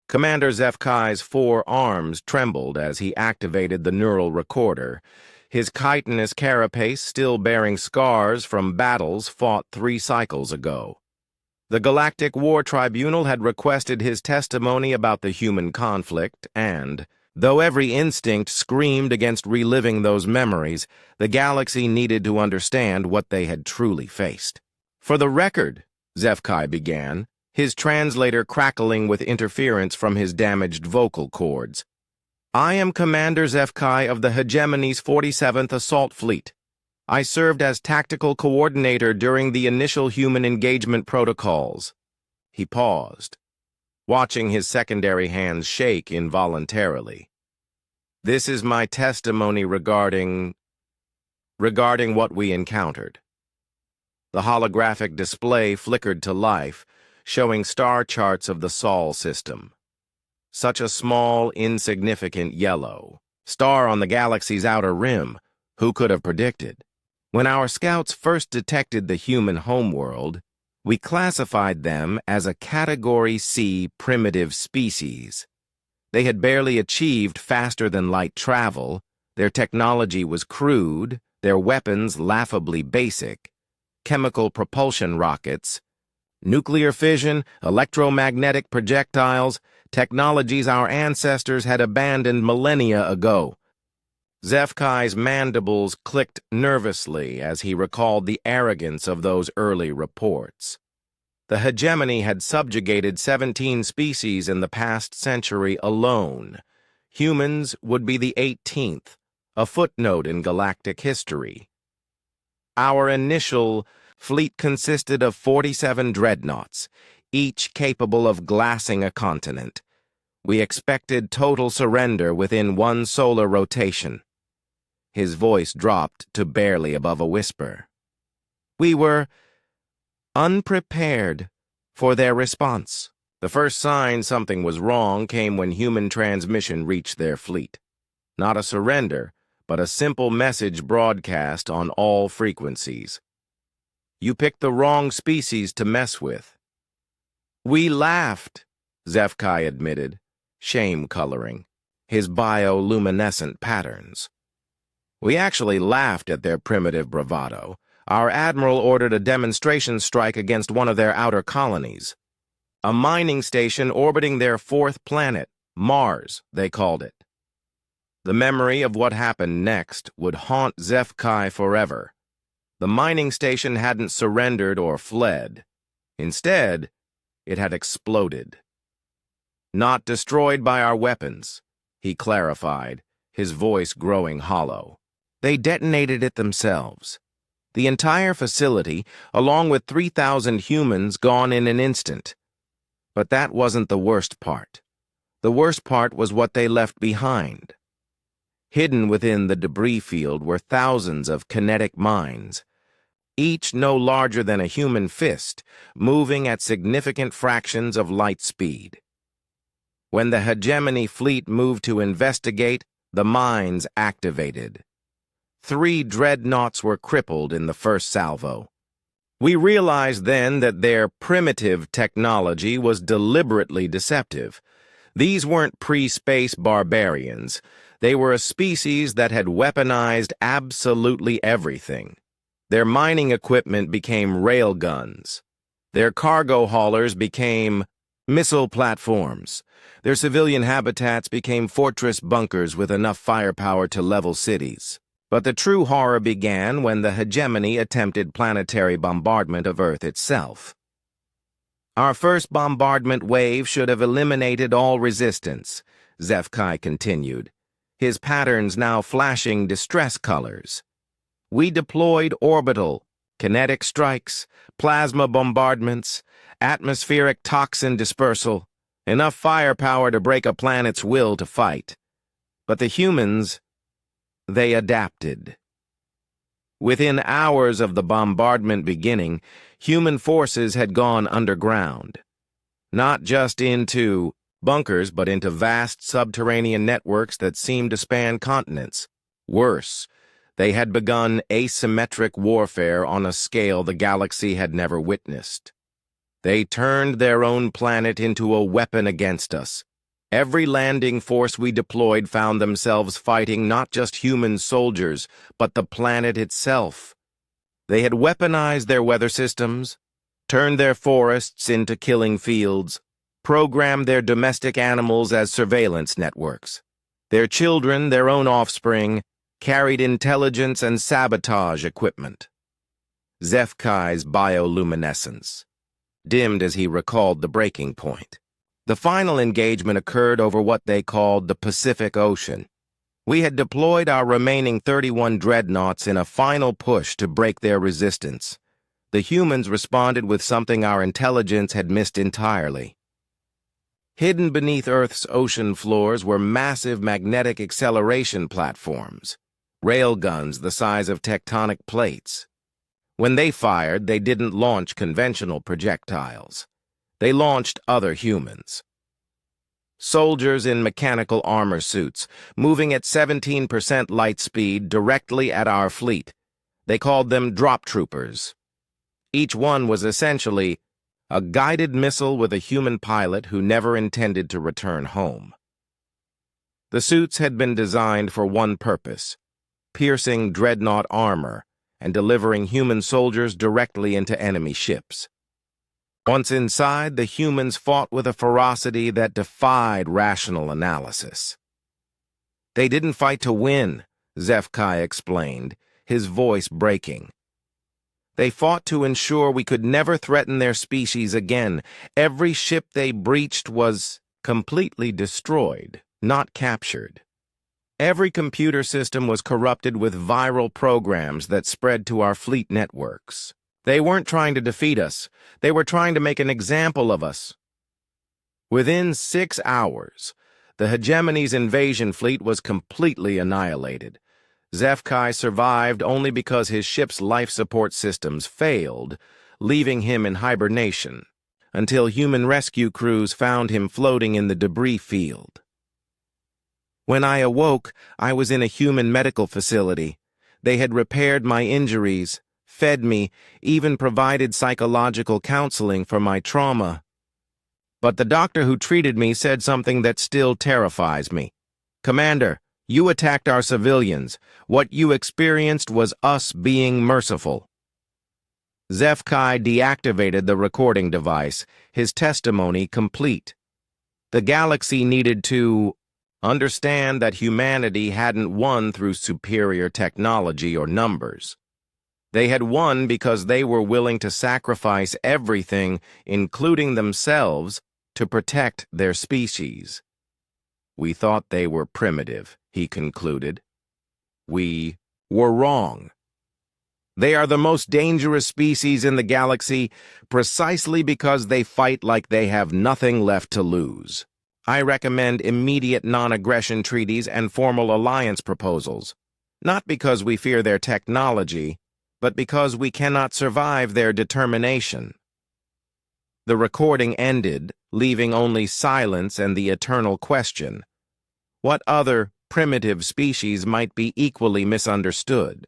Commander Zefkai's four arms trembled as he activated the neural recorder, his chitinous carapace still bearing scars from battles fought 3 cycles ago. The Galactic War Tribunal had requested his testimony about the human conflict, and, though every instinct screamed against reliving those memories, the galaxy needed to understand what they had truly faced. "For the record," Zefkai began, his translator crackling with interference from his damaged vocal cords, "I am Commander Zefkai of the Hegemony's 47th Assault Fleet. I served as tactical coordinator during the initial human engagement protocols." He paused, watching his secondary hands shake involuntarily. "This is my testimony regarding what we encountered." The holographic display flickered to life, showing star charts of the Sol system. Such a small, insignificant yellow star on the galaxy's outer rim, who could have predicted? When our scouts first detected the human homeworld, we classified them as a Category C primitive species. They had barely achieved faster-than-light travel, their technology was crude, their weapons laughably basic, chemical propulsion rockets, nuclear fission, electromagnetic projectiles, technologies our ancestors had abandoned millennia ago. Zefkai's mandibles clicked nervously as he recalled the arrogance of those early reports. The hegemony had subjugated 17 species in the past century alone. Humans would be the 18th, a footnote in galactic history. Our initial fleet consisted of 47 dreadnoughts, each capable of glassing a continent. We expected total surrender within 1 solar rotation. His voice dropped to barely above a whisper. We were unprepared for their response. The first sign something was wrong came when human transmission reached their fleet. Not a surrender, but a simple message broadcast on all frequencies. "You picked the wrong species to mess with." "We laughed," Zefkai admitted, shame coloring, his bioluminescent patterns. "We actually laughed at their primitive bravado. Our admiral ordered a demonstration strike against one of their outer colonies. A mining station orbiting their 4th planet, Mars, they called it." The memory of what happened next would haunt Zefkai forever. The mining station hadn't surrendered or fled. Instead, it had exploded. "Not destroyed by our weapons," he clarified, his voice growing hollow. "They detonated it themselves. The entire facility, along with 3,000 humans, gone in an instant. But that wasn't the worst part. The worst part was what they left behind. Hidden within the debris field were thousands of kinetic mines, each no larger than a human fist, moving at significant fractions of light speed. When the hegemony fleet moved to investigate, the mines activated. 3 dreadnoughts were crippled in the first salvo. We realized then that their primitive technology was deliberately deceptive. These weren't pre-space barbarians. They were a species that had weaponized absolutely everything. Their mining equipment became railguns. Their cargo haulers became missile platforms. Their civilian habitats became fortress bunkers with enough firepower to level cities. But the true horror began when the hegemony attempted planetary bombardment of Earth itself. "Our first bombardment wave should have eliminated all resistance," Zefkai continued, his patterns now flashing distress colors. "We deployed orbital, kinetic strikes, plasma bombardments, atmospheric toxin dispersal, enough firepower to break a planet's will to fight. But the humans, they adapted." Within hours of the bombardment beginning, human forces had gone underground. Not just into bunkers, but into vast subterranean networks that seemed to span continents. Worse, they had begun asymmetric warfare on a scale the galaxy had never witnessed. They turned their own planet into a weapon against us, Every landing force we deployed found themselves fighting not just human soldiers, but the planet itself. They had weaponized their weather systems, turned their forests into killing fields, programmed their domestic animals as surveillance networks. Their children, their own offspring, carried intelligence and sabotage equipment. HFY's bioluminescence dimmed as he recalled the breaking point. The final engagement occurred over what they called the Pacific Ocean. We had deployed our remaining 31 dreadnoughts in a final push to break their resistance. The humans responded with something our intelligence had missed entirely. Hidden beneath Earth's ocean floors were massive magnetic acceleration platforms, railguns the size of tectonic plates. When they fired, they didn't launch conventional projectiles. They launched other humans. Soldiers in mechanical armor suits, moving at 17% light speed directly at our fleet. They called them drop troopers. Each one was essentially a guided missile with a human pilot who never intended to return home. The suits had been designed for one purpose: piercing dreadnought armor and delivering human soldiers directly into enemy ships. Once inside, the humans fought with a ferocity that defied rational analysis. They didn't fight to win, HFY explained, his voice breaking. They fought to ensure we could never threaten their species again. Every ship they breached was completely destroyed, not captured. Every computer system was corrupted with viral programs that spread to our fleet networks. They weren't trying to defeat us. They were trying to make an example of us. Within 6 hours, the hegemony's invasion fleet was completely annihilated. HFY survived only because his ship's life support systems failed, leaving him in hibernation, until human rescue crews found him floating in the debris field. When I awoke, I was in a human medical facility. They had repaired my injuries, fed me, even provided psychological counseling for my trauma. But the doctor who treated me said something that still terrifies me. "Commander, you attacked our civilians. What you experienced was us being merciful." HFY deactivated the recording device, his testimony complete. The galaxy needed to understand that humanity hadn't won through superior technology or numbers. They had won because they were willing to sacrifice everything, including themselves, to protect their species. "We thought they were primitive," he concluded. "We were wrong. They are the most dangerous species in the galaxy precisely because they fight like they have nothing left to lose. I recommend immediate non-aggression treaties and formal alliance proposals, not because we fear their technology, but because we cannot survive their determination." The recording ended, leaving only silence and the eternal question: what other primitive species might be equally misunderstood?